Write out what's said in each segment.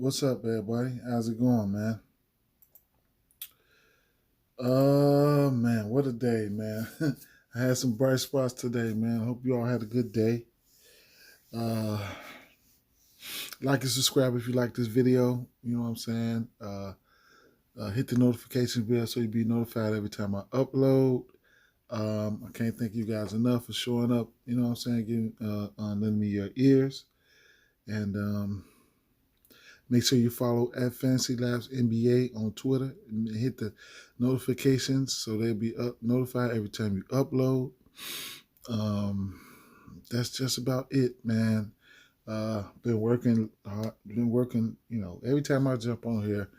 What's up, everybody? How's it going, man? Man, what a day, man. I had some bright spots today, man. Hope you all had a good day. Uh, like and subscribe if you like this video. You know what I'm saying? Hit the notification bell so you'll be notified every time I upload. I can't thank you guys enough for showing up. You know what I'm saying? Giving, lending me your ears. And make sure you follow at Fantasy Labs NBA on Twitter and hit the notifications so they'll be notified every time you upload. That's just about it, man. Been working hard. Been working, every time I jump on here,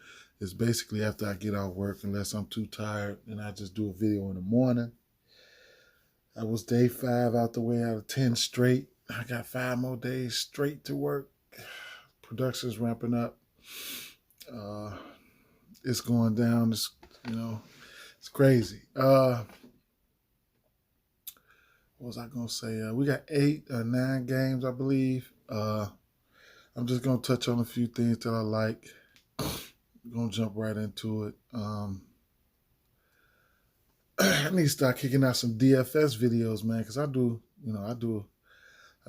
it's basically after I get off work, unless I'm too tired, and I just do a video in the morning. I was day 5 out the way out of 10 straight. I got 5 more days straight to work. Production's ramping up. It's going down. It's crazy. What was I gonna say? We got 8 or 9 games, I believe. I'm just gonna touch on a few things that I like. I'm gonna jump right into it. I need to start kicking out some DFS videos, man, because I do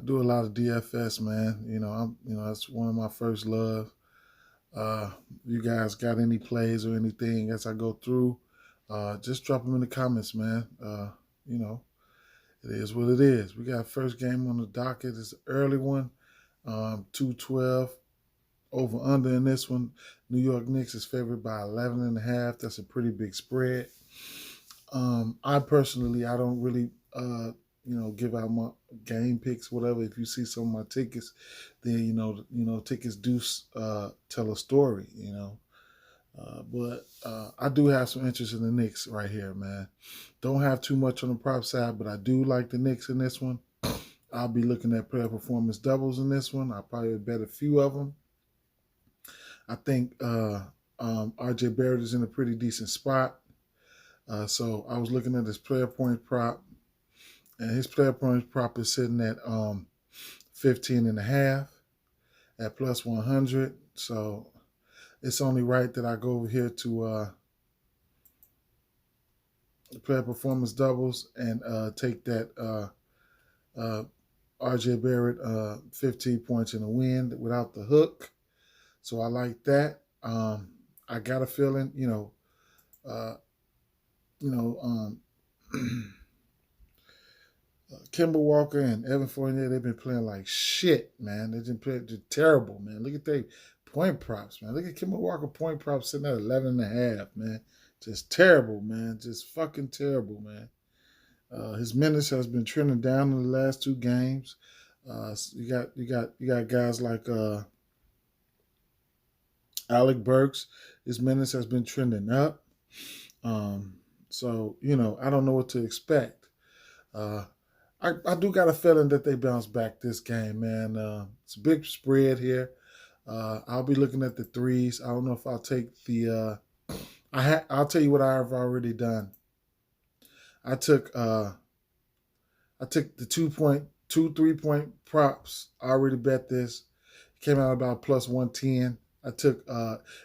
a lot of DFS, man. That's one of my first loves. You guys got any plays or anything as I go through? Just drop them in the comments, man. It is what it is. We got first game on the docket. It's an early one. 212 over under in this one. New York Knicks is favored by 11.5. That's a pretty big spread. I personally, I don't really give out my game picks, whatever. If you see some of my tickets, then tickets do tell a story, But I do have some interest in the Knicks right here, man. Don't have too much on the prop side, but I do like the Knicks in this one. I'll be looking at player performance doubles in this one. I'll probably bet a few of them. I think RJ Barrett is in a pretty decent spot. So I was looking at his player point prop, and his player point prop is sitting at 15.5 at plus 100. So it's only right that I go over here to player performance doubles and take that RJ Barrett 15 points in the win without the hook. So I like that. I got a feeling, Kemba Walker and Evan Fournier, they've been playing like shit, man. They've been playing terrible, man. Look at their point props, man. Look at Kemba Walker point props sitting at 11.5, man. Just terrible, man. Just fucking terrible, man. His minutes has been trending down in the last 2 games. You got guys like Alec Burks. His minutes has been trending up. So I don't know what to expect. I do got a feeling that they bounce back this game, man. It's a big spread here. I'll be looking at the threes. I don't know if I'll take the. I'll tell you what I've already done. I took the 2.2 3-point props. I already bet this. It came out about plus 110. I took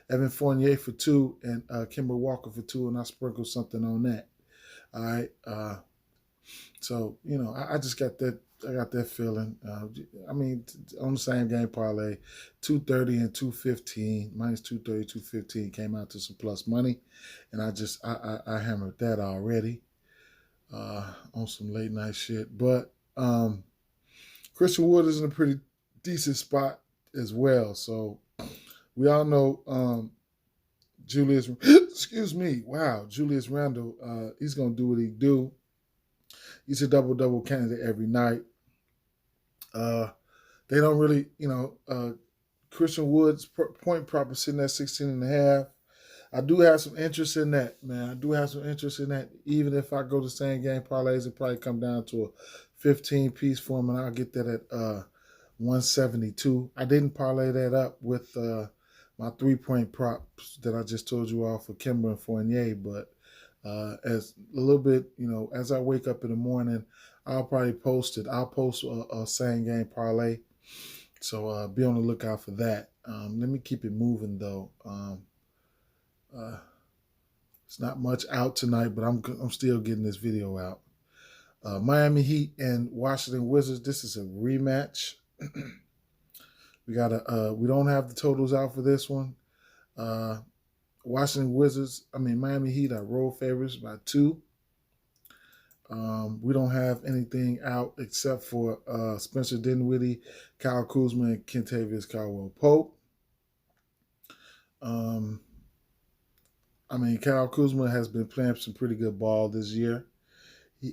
Evan Fournier for 2 and Kemba Walker for 2, and I sprinkled something on that. All right. So I just got that. I got that feeling. On the same game parlay, 230 and 215 minus 230, 215 came out to some plus money, and I hammered that already on some late night shit. But Christian Wood is in a pretty decent spot as well. So we all know Julius. Excuse me. Wow, Julius Randle. He's gonna do what he do. He's a double-double candidate every night. They don't really, Christian Wood's point prop is sitting at 16.5. I do have some interest in that, man. I do have some interest in that. Even if I go to same game parlays, it probably come down to a 15-piece for him, and I'll get that at 172. I didn't parlay that up with my 3-point props that I just told you all for Kemba and Fournier, but as a little bit, as I wake up in the morning, I'll probably post it. I'll post a same game parlay. So be on the lookout for that. Let me keep it moving though. Uh, it's not much out tonight, but I'm still getting this video out. Miami Heat and Washington Wizards. This is a rematch. We don't have the totals out for this one. Miami Heat are road favorites by 2. We don't have anything out except for Spencer Dinwiddie, Kyle Kuzma, and Kentavious Caldwell-Pope. Kyle Kuzma has been playing some pretty good ball this year.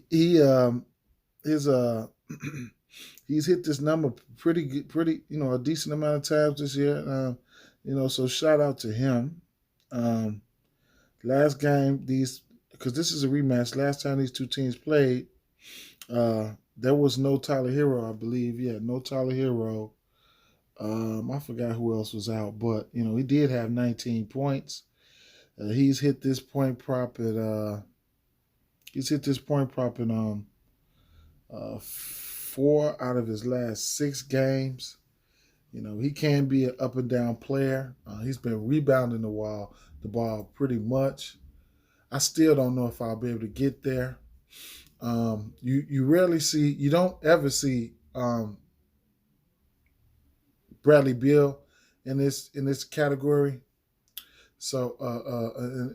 He's hit this number pretty a decent amount of times this year. So shout out to him. Last game, because this is a rematch. Last time these two teams played, there was no Tyler Hero, I believe. Yeah, no Tyler Hero. I forgot who else was out, but he did have 19 points. He's hit this point prop at 4 out of his last 6 games. He can be an up and down player. He's been rebounding the ball pretty much. I still don't know if I'll be able to get there. You don't ever see Bradley Beal in this category. So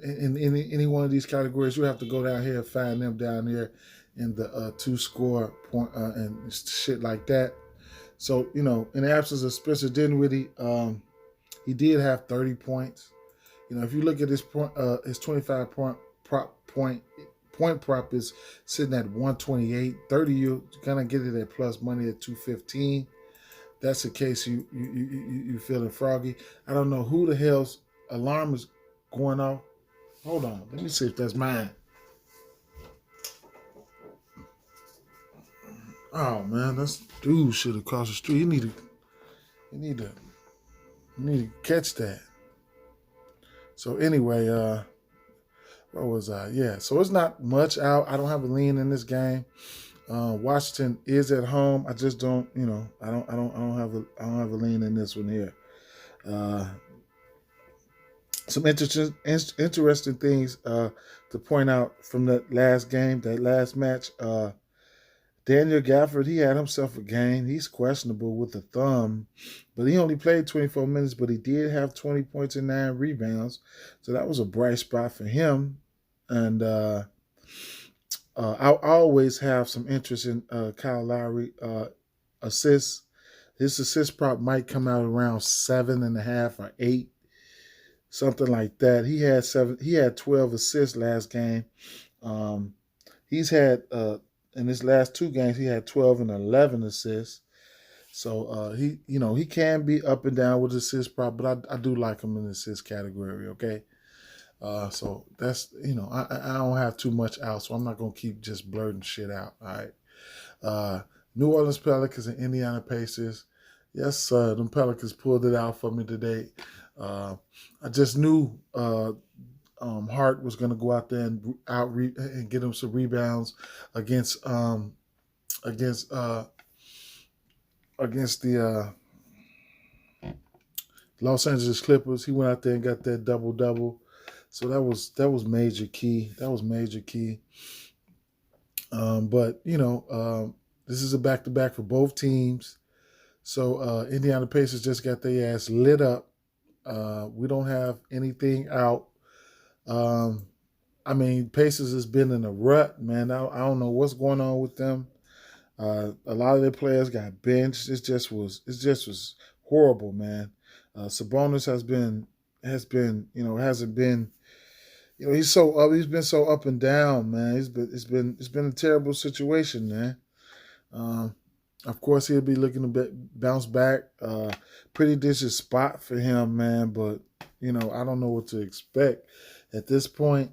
in any one of these categories, you have to go down here and find them down here in the 2-score point and shit like that. So in the absence of Spencer Dinwiddie, he did have 30 points. If you look at his 25 point prop is sitting at 128. 30, you're gonna get it at plus money at 215. That's the case you feeling froggy. I don't know who the hell's alarm is going off. Hold on, let me see if that's mine. Oh man, that's dude shit across the street. You need to catch that. So anyway, where was I? Yeah, so it's not much out. I don't have a lean in this game. Washington is at home. I just don't, I don't have a lean in this one here. Some interesting things to point out from that last game, that last match. Daniel Gafford, he had himself a game. He's questionable with a thumb, but he only played 24 minutes, but he did have 20 points and 9 rebounds. So that was a bright spot for him. And I always have some interest in Kyle Lowry assists. His assist prop might come out around 7.5 or 8, something like that. He had 12 assists last game. He's had in his last 2 games, he had 12 and 11 assists. So he can be up and down with assist prop, but I do like him in the assist category. Okay. So that's I don't have too much out, so I'm not gonna keep just blurting shit out. All right. New Orleans Pelicans and Indiana Pacers. Yes, sir. Them Pelicans pulled it out for me today. I just knew Hart was going to go out there and get him some rebounds against the Los Angeles Clippers. He went out there and got that double-double. So that was major key. That was major key. But this is a back-to-back for both teams. So Indiana Pacers just got their ass lit up. We don't have anything out. Pacers has been in a rut, man. I don't know what's going on with them. A lot of their players got benched. It just was horrible, man. Sabonis hasn't been, he's been so up and down, man. It's been a terrible situation, man. Of course, he'll be looking to bounce back. Pretty decent spot for him, man. But I don't know what to expect at this point.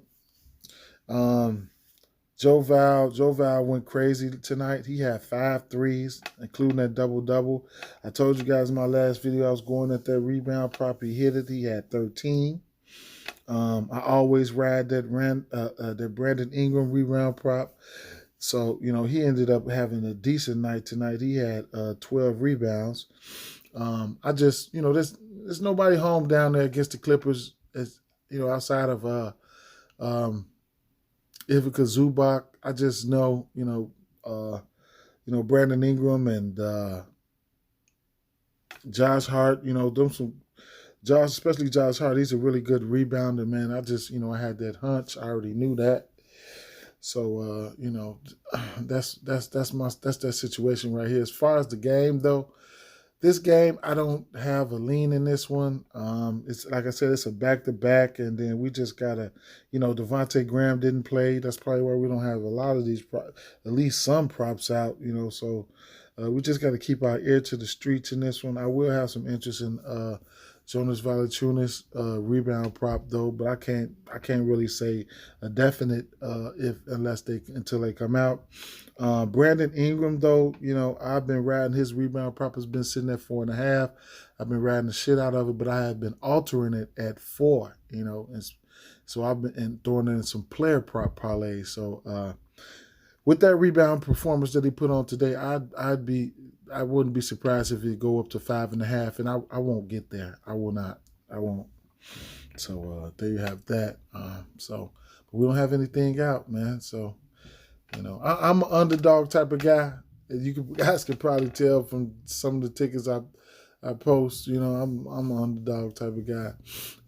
Joe Val went crazy tonight. He had 5 threes, including that double-double. I told you guys in my last video I was going at that rebound prop. He hit it. He had 13. I always ride that Brandon Ingram rebound prop. So, he ended up having a decent night tonight. He had 12 rebounds. I just, there's nobody home down there against the Clippers. As outside of Ivica Zubac. I just know Brandon Ingram and Josh Hart. Especially Josh Hart. He's a really good rebounder, man. I just I had that hunch. I already knew that. So that's that situation right here. As far as the game though, this game I don't have a lean in this one. It's like I said, it's a back-to-back, and then we just gotta, Devontae Graham didn't play. That's probably why we don't have a lot of these, at least some props out. So we just got to keep our ear to the streets in this one. I will have some interest in Jonas Valanciunas rebound prop though, but I can't really say a definite until they come out. Brandon Ingram though, I've been riding his rebound prop has been sitting at 4.5. I've been riding the shit out of it, but I have been altering it at 4. And so I've been throwing in some player prop parlays. So with that rebound performance that he put on today, I wouldn't be surprised if it go up to 5.5, and I won't get there. I will not. I won't. So there you have that. But we don't have anything out, man. So I'm an underdog type of guy. Guys can probably tell from some of the tickets I post. I'm an underdog type of guy,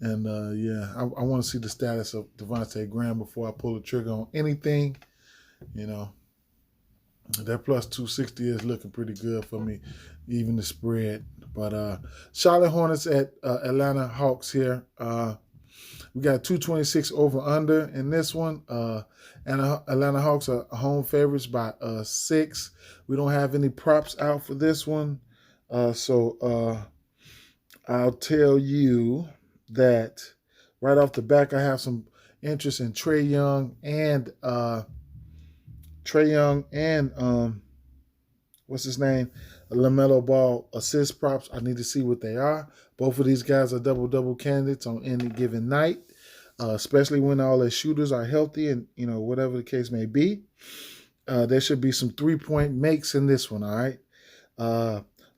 and I want to see the status of Devontae Graham before I pull the trigger on anything. That plus 260 is looking pretty good for me, even the spread. But Charlotte Hornets at Atlanta Hawks here. We got 226 over under in this one. And Atlanta Hawks are home favorites by 6. We don't have any props out for this one. So I'll tell you that right off the back, I have some interest in Trae Young and what's his name? LaMelo Ball assist props. I need to see what they are. Both of these guys are double-double candidates on any given night, especially when all their shooters are healthy and, whatever the case may be. There should be some three-point makes in this one, all right?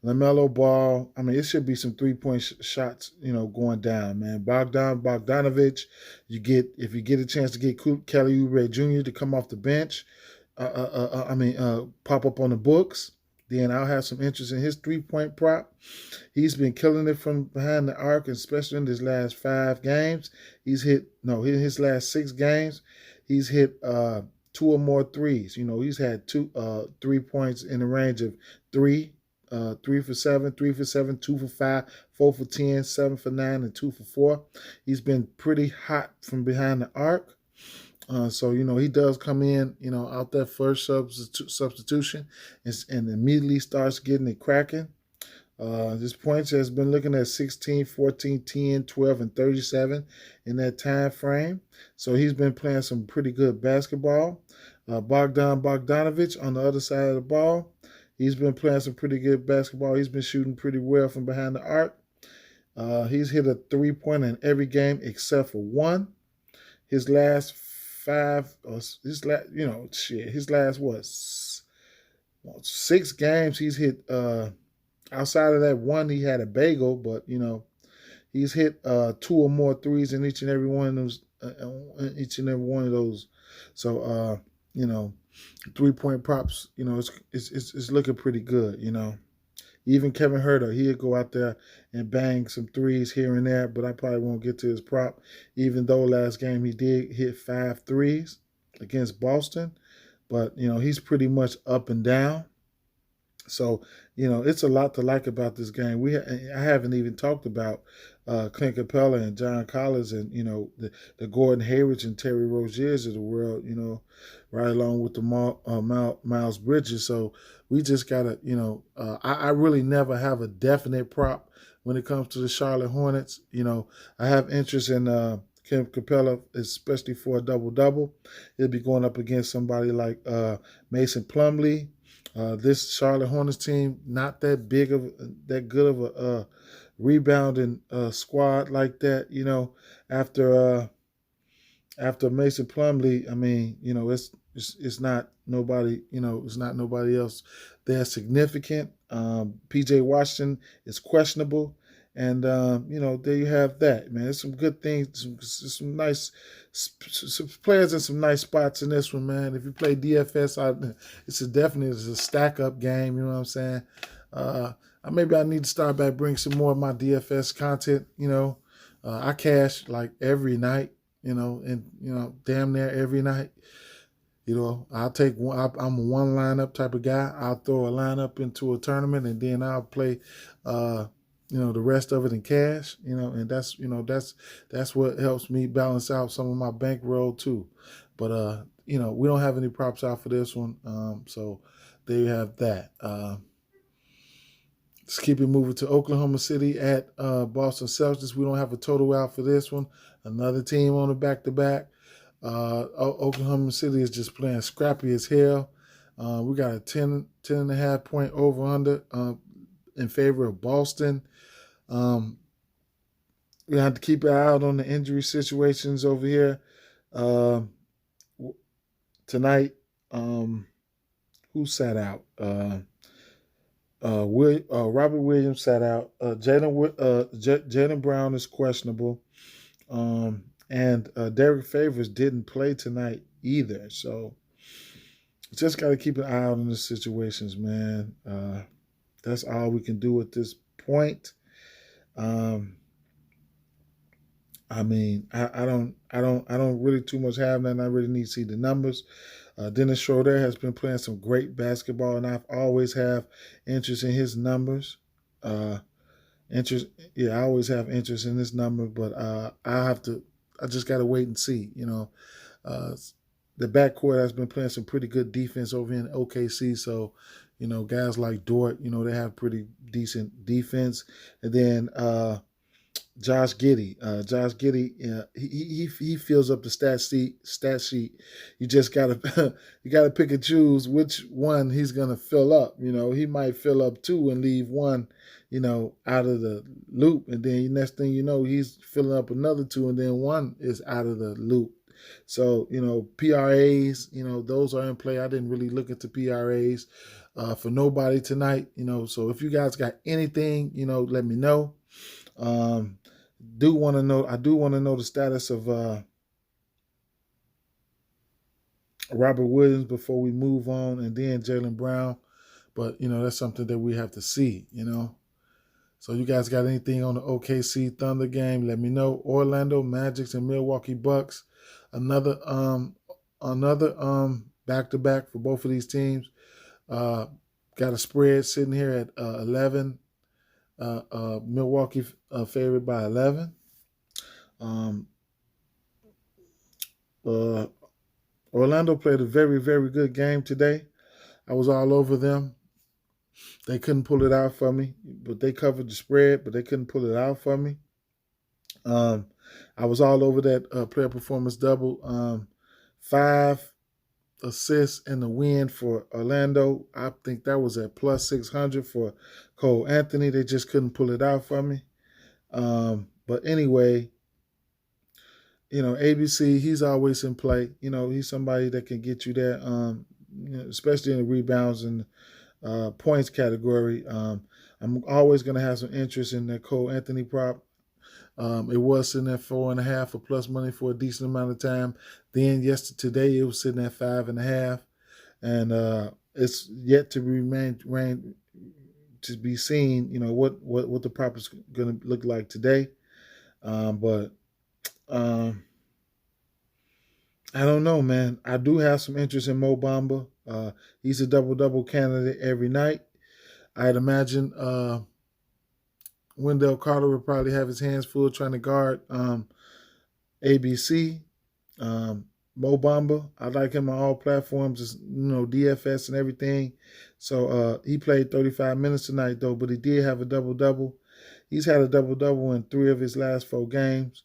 LaMelo Ball, it should be some three-point shots, going down, man. Bogdanovich, if you get a chance to get Kelly Oubre Jr. to come off the bench, pop up on the books, then I'll have some interest in his three-point prop. He's been killing it from behind the arc, especially in his last 5 games. In his last 6 games, he's hit 2 or more threes. He's had 3 points in the range of 3 for 7, 3 for 7, 2 for 5, 4 for 10, 7 for 9, and 2 for 4. He's been pretty hot from behind the arc. So he does come in, out that first substitution and immediately starts getting it cracking. His points has been looking at 16, 14, 10, 12, and 37 in that time frame. So he's been playing some pretty good basketball. Bogdanovich on the other side of the ball, he's been playing some pretty good basketball. He's been shooting pretty well from behind the arc. He's hit a 3-pointer in every game except for 1. His last 5, his last 6 games he's hit. Outside of that 1, he had a bagel, but he's hit 2 or more threes in each and every one of those. So 3-point props, it's looking pretty good. Even Kevin Huerter, he'll go out there and bang some threes here and there, but I probably won't get to his prop, even though last game he did hit 5 threes against Boston. But, he's pretty much up and down. So, it's a lot to like about this game. I haven't even talked about Clint Capella and John Collins and, the Gordon Haywards and Terry Roziers of the world, right along with the Miles Bridges. So we just got to, I really never have a definite prop when it comes to the Charlotte Hornets. I have interest in Kim Capella, especially for a double-double. He'll be going up against somebody like Mason Plumlee. This Charlotte Hornets team, not that good of a rebounding squad like that. After Mason Plumlee, it's not nobody. It's not nobody else there significant. PJ Washington is questionable, And there you have that, man. There's some good things, some nice some players in some nice spots in this one, man. If you play DFS, definitely a stack up game. You know what I'm saying? Maybe I need to start back bringing some more of my DFS content. I cash like every night. And damn near every night. I'll take one. I'm a one lineup type of guy. I'll throw a lineup into a tournament, and then I'll play, the rest of it in cash. And that's what helps me balance out some of my bankroll too. But we don't have any props out for this one, so there you have that. Let's keep it moving to Oklahoma City at Boston Celtics. We don't have a total out for this one. Another team on the back-to-back. Oklahoma City is just playing scrappy as hell. We got a 10.5 point over-under in favor of Boston. We have to keep an eye out on the injury situations over here. Tonight, who sat out? Robert Williams sat out. Jaylen Brown is questionable. And Derek Favors didn't play tonight either. So just got to keep an eye out on the situations, man. That's all we can do at this point. I don't really too much have that. I really need to see the numbers. Dennis Schroeder has been playing some great basketball, and I've always have interest in his numbers. I always have interest in this number, but I just got to wait and see. The backcourt has been playing some pretty good defense over in OKC. So, guys like Dort, they have pretty decent defense. And then Josh Giddey. He fills up the stat sheet. You just gotta pick and choose which one he's gonna fill up. He might fill up two and leave one, out of the loop, and then next thing you know, he's filling up another two, and then one is out of the loop. So PRAs, those are in play. I didn't really look at the PRAs for nobody tonight. So if you guys got anything, let me know. I do want to know the status of Robert Williams before we move on, and then Jaylen Brown. But that's something that we have to see. So you guys got anything on the OKC Thunder game? Let me know. Orlando Magic and Milwaukee Bucks. Another back-to-back for both of these teams. Got a spread sitting here at 11. Milwaukee favored by 11. Orlando played a very, very good game today. I was all over them. They couldn't pull it out for me, but they covered the spread, but they couldn't pull it out for me. I was all over that player performance double. 5 assists in the win for Orlando. I think that was at plus 600 for Cole Anthony. They just couldn't pull it out for me. But anyway, ABC, he's always in play. He's somebody that can get you there, especially in the rebounds and points category. I'm always going to have some interest in that Cole Anthony prop. It was sitting at 4.5 for plus money for a decent amount of time. Then today it was sitting at 5.5, and it's yet to be seen. What the prop is going to look like today. But I don't know, man. I do have some interest in Mo Bamba. He's a double-double candidate every night. I'd imagine Wendell Carter will probably have his hands full trying to guard ABC. Mo Bamba, I like him on all platforms, just, DFS and everything. So he played 35 minutes tonight, though, but he did have a double-double. He's had a double-double in 3 of his last 4 games.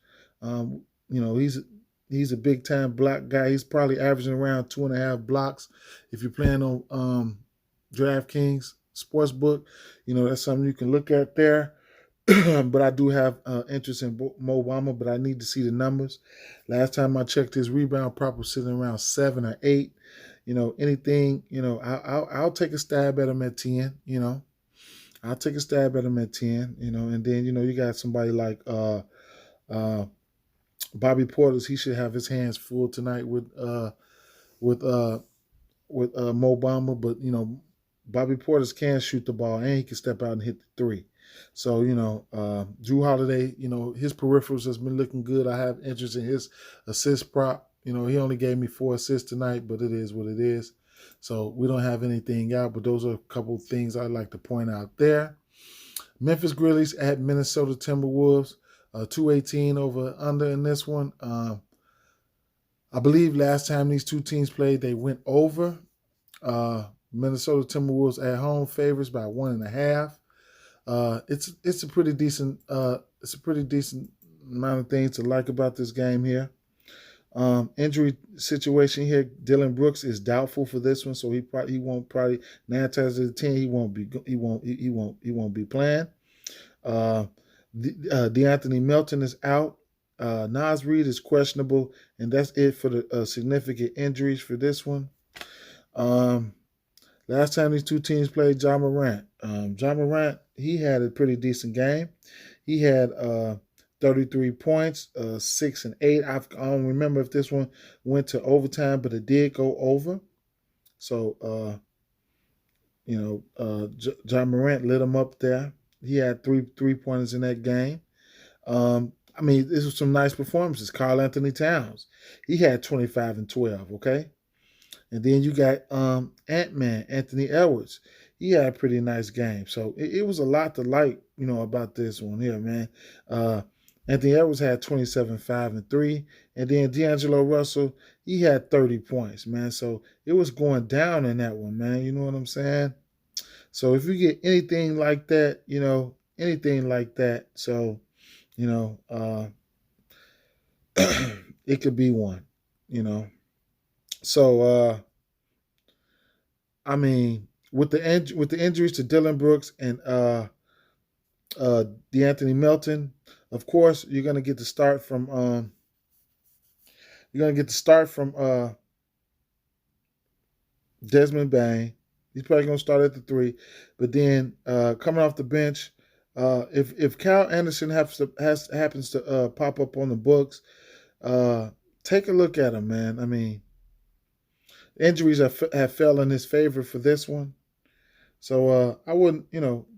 He's a big-time block guy. He's probably averaging around 2.5 blocks. If you're playing on DraftKings Sportsbook, that's something you can look at there. But I do have interest in Mo Bamba, but I need to see the numbers. Last time I checked, his rebound prop was sitting around 7 or 8. Anything, I'll take a stab at him at 10. I'll take a stab at him at 10. And then you got somebody like uh, Bobby Portis. He should have his hands full tonight with Mo Bamba, but Bobby Portis can shoot the ball and he can step out and hit the three. So Drew Holiday, his peripherals has been looking good. I have interest in his assist prop. He only gave me 4 assists tonight, but it is what it is. So we don't have anything out, but those are a couple of things I'd like to point out there. Memphis Grizzlies at Minnesota Timberwolves, 218 over under in this one. I believe last time these two teams played, they went over. Minnesota Timberwolves at home favorites by 1.5. It's a pretty decent amount of things to like about this game here. Injury situation here. Dylan Brooks is doubtful for this one, so he won't 9 times out of 10 he won't be playing. DeAnthony Melton is out. Nas Reed is questionable, and that's it for the significant injuries for this one. Last time these two teams played, Ja Morant. Ja Morant, he had a pretty decent game. He had 33 points, 6 and 8. I don't remember if this one went to overtime, but it did go over. So, Ja Morant lit him up there. He had three pointers in that game. This was some nice performances. Karl Anthony Towns, he had 25 and 12, okay? And then you got Ant-Man, Anthony Edwards. He had a pretty nice game. So it was a lot to like, about this one here, man. Anthony Edwards had 27, 5, and 3. And then D'Angelo Russell, he had 30 points, man. So it was going down in that one, man. You know what I'm saying? So if you get anything like that, so, it could be one, So, with the injuries to Dylan Brooks and DeAnthony Melton, of course, you're gonna get the start from Desmond Bain. He's probably gonna start at the 3, but then coming off the bench, if Kyle Anderson happens to pop up on the books, take a look at him, man. Injuries have fell in his favor for this one. So I wouldn't,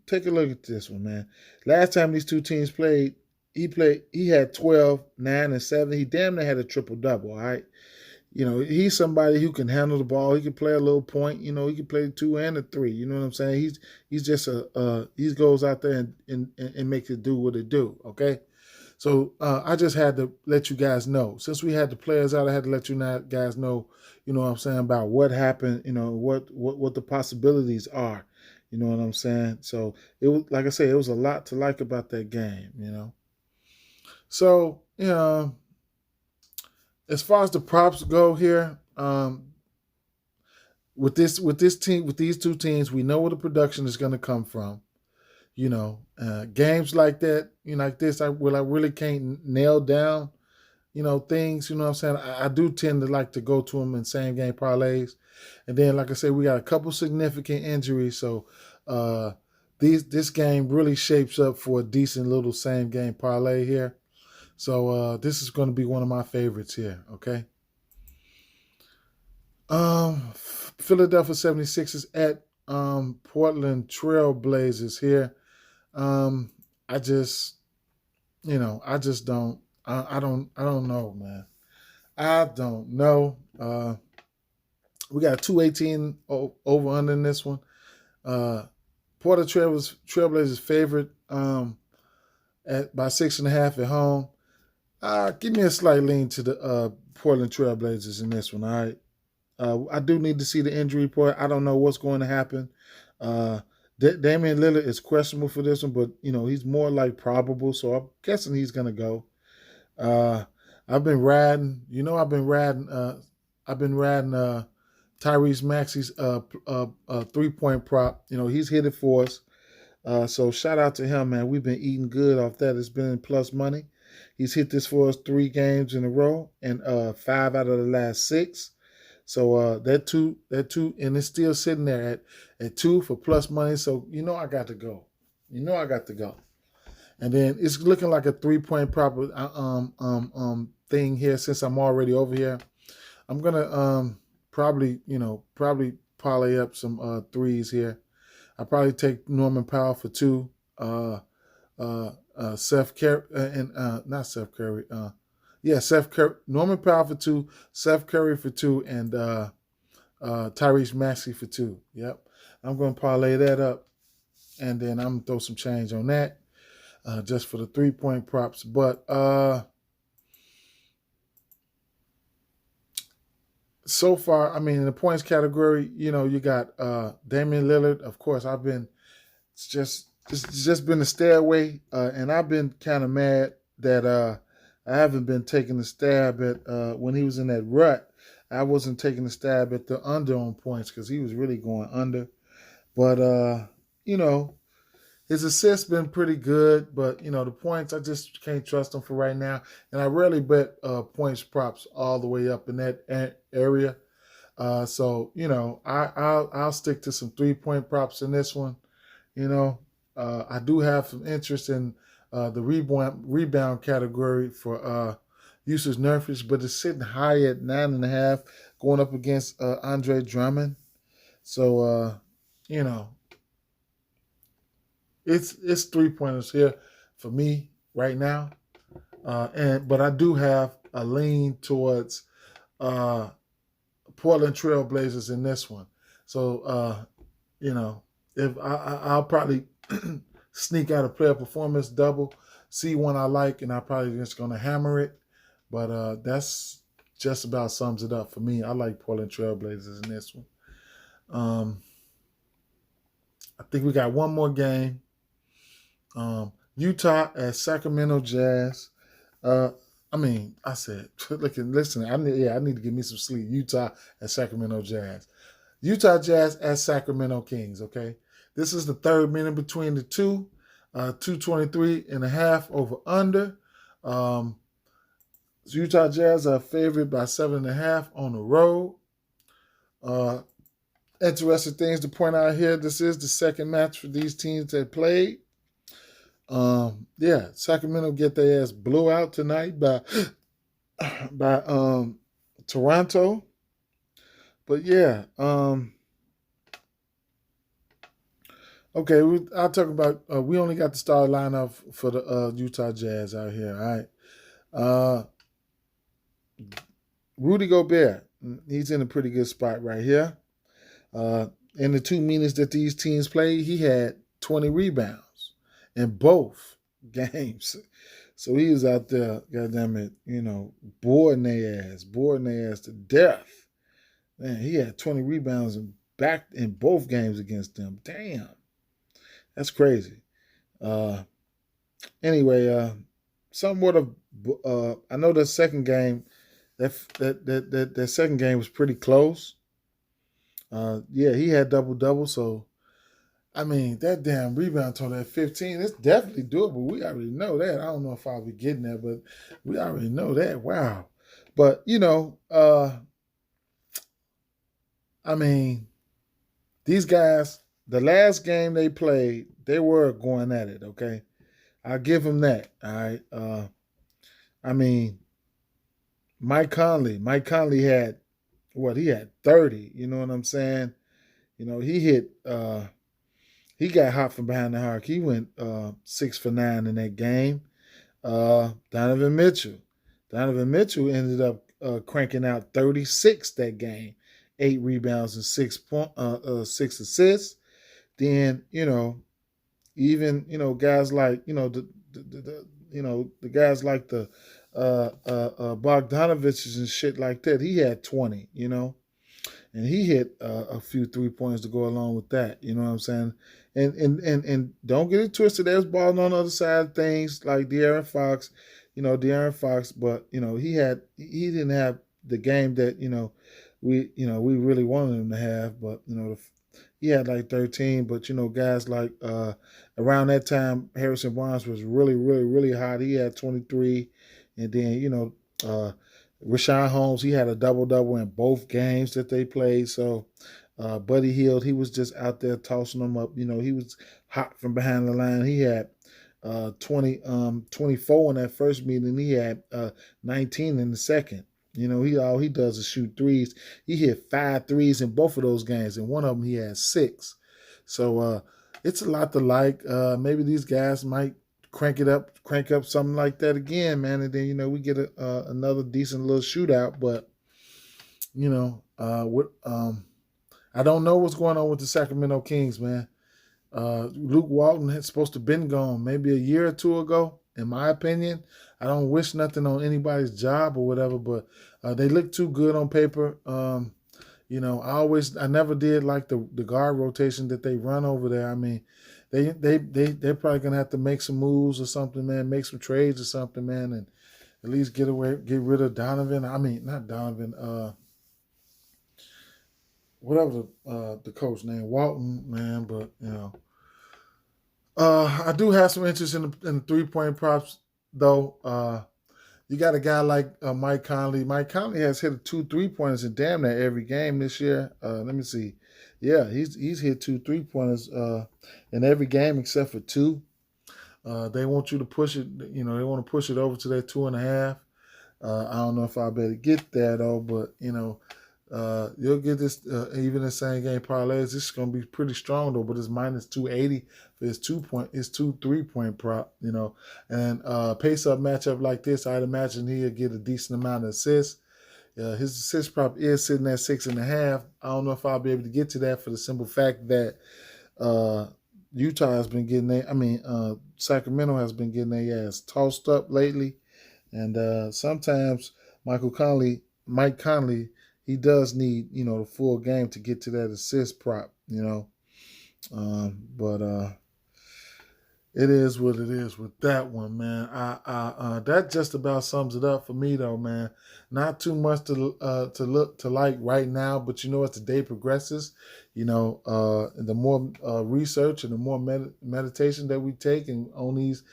take a look at this one, man. Last time these two teams played, he had 12, 9, and 7. He damn near had a triple-double, all right? He's somebody who can handle the ball. He can play a little point. He can play the 2 and the 3. You know what I'm saying? He's just he goes out there and makes it do what it do, okay? So I just had to let you guys know. Since we had the players out, I had to let you guys know, what I'm saying, about what happened, what the possibilities are. You know what I'm saying? So it was, like I say, it was a lot to like about that game, So, as far as the props go here, with these two teams, we know where the production is going to come from. Games like that, like this, I really can't nail down, things. You know what I'm saying? I do tend to like to go to them in same game parlays, and then, like I said, we got a couple significant injuries, so this game really shapes up for a decent little same game parlay here. So this is going to be one of my favorites here, okay? Philadelphia 76ers at Portland Trailblazers here. I don't know, man. I don't know. We got 218 over under in this one. Portland Trailblazers favorite by 6.5 at home. Give me a slight lean to the Portland Trailblazers in this one, all right? I do need to see the injury report. I don't know what's going to happen. Damian Lillard is questionable for this one, but, he's more like probable, so I'm guessing he's going to go. I've been riding Tyrese Maxey's 3-point prop. He's hit it for us. So shout out to him, man. We've been eating good off that. It's been plus money. He's hit this for us 3 games in a row and 5 out of the last 6. So that two, and it's still sitting there at 2 for plus money. So I got to go. You know I got to go. And then it's looking like a 3-point prop thing here since I'm already over here. I'm gonna probably parlay up some threes here. I probably take Norman Powell for 2. Seth Curry and not Seth Curry. Seth Curry. Norman Powell for 2. Seth Curry for 2, and Tyrese Maxey for 2. Yep, I'm gonna parlay that up, and then I'm gonna throw some change on that just for the 3-point props. But so far, I mean, in the points category, you got Damian Lillard. Of course, it's just been a stairway, and I've been kind of mad that I haven't been taking the stab at when he was in that rut. I wasn't taking the stab at the under on points because he was really going under. But his assists been pretty good, but the points I just can't trust him for right now. And I rarely bet points props all the way up in that area. So I'll stick to some 3-point props in this one. I do have some interest in the rebound category for usage Nurkic, but it's sitting high at 9.5, going up against Andre Drummond. So it's 3-pointers here for me right now, but I do have a lean towards Portland Trailblazers in this one. So if I'll probably sneak out a player performance double, see one I like, and I'm probably just going to hammer it. But that's just about sums it up for me. I like Portland Trailblazers in this one. I think we got one more game. Utah at Sacramento Jazz. I said, listen, I need to get me some sleep. Utah at Sacramento Jazz. Utah Jazz at Sacramento Kings, okay? This is the third minute between the two. 223.5 over under. Utah Jazz are favored by 7.5 on the road. Interesting things to point out here. This is the second match for these teams that played. Sacramento get their ass blew out tonight by Toronto. But okay, I'll talk about. We only got the starting lineup for the Utah Jazz out here. All right, Rudy Gobert, he's in a pretty good spot right here. In the 2 minutes that these teams played, he had 20 rebounds in both games. So he was out there, goddamn it, boarding their ass to death. Man, he had 20 rebounds back in both games against them. Damn. That's crazy. Anyway, somewhat of I know the second game, that second game was pretty close. He had double. So I mean, that damn rebound total at 15, it's definitely doable. We already know that. I don't know if I'll be getting there, but we already know that. Wow. But these guys, the last game they played, they were going at it, okay? I'll give them that, all right? Mike Conley had, he had 30, you know what I'm saying? He hit, he got hot from behind the arc. He went 6 for 9 in that game. Donovan Mitchell ended up cranking out 36 that game. 8 rebounds and 6 assists. Then even guys like the guys like the Bogdanoviches and shit like that. He had 20, and he hit a few 3-pointers to go along with that. You know what I'm saying? And don't get it twisted. There's balling on the other side of things like De'Aaron Fox, but he didn't have the game that we really wanted him to have, but he had like 13. But guys like around that time, Harrison Barnes was really, really, really hot. He had 23, and then Rashawn Holmes, he had a double in both games that they played. So Buddy Hield, he was just out there tossing them up. He was hot from behind the line. He had 24 in that first meeting. He had 19 in the second. All he does is shoot threes. He hit 5 threes in both of those games, and one of them he had 6. So it's a lot to like. Maybe these guys might crank up something like that again, man, and then we get another decent little shootout. But I don't know what's going on with the Sacramento Kings, man. Luke Walton had supposed to have been gone maybe a year or two ago, in my opinion. I don't wish nothing on anybody's job or whatever, but they look too good on paper. I never did like the guard rotation that they run over there. I mean, they're probably gonna have to make some moves or something, man. Make some trades or something, man, and at least get rid of Donovan. I mean, not Donovan. Whatever the coach name, Walton, man. But I do have some interest in the 3-point props, though. You got a guy like Mike Conley. Mike Conley has hit 2 3-pointers in damn near every game this year. Let me see. Yeah, he's hit 2 3-pointers in every game except for 2. They want you to push it. They want to push it over to that 2.5. I don't know if I'll be able to get there though, but you'll get this even in same game parlays. This is gonna be pretty strong though, but it's minus 280 for his 2 3-point prop. And pace up matchup like this, I'd imagine he'll get a decent amount of assists. His assist prop is sitting at 6.5. I don't know if I'll be able to get to that for the simple fact that Utah has been getting Sacramento has been getting their ass tossed up lately, and sometimes Mike Conley. He does need, the full game to get to that assist prop, but it is what it is with that one, man. That just about sums it up for me, though, man. Not too much to like right now, but as the day progresses, the more research and the more meditation that we take and on these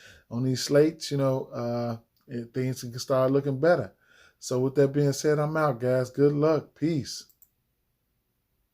slates, things can start looking better. So with that being said, I'm out, guys. Good luck. Peace.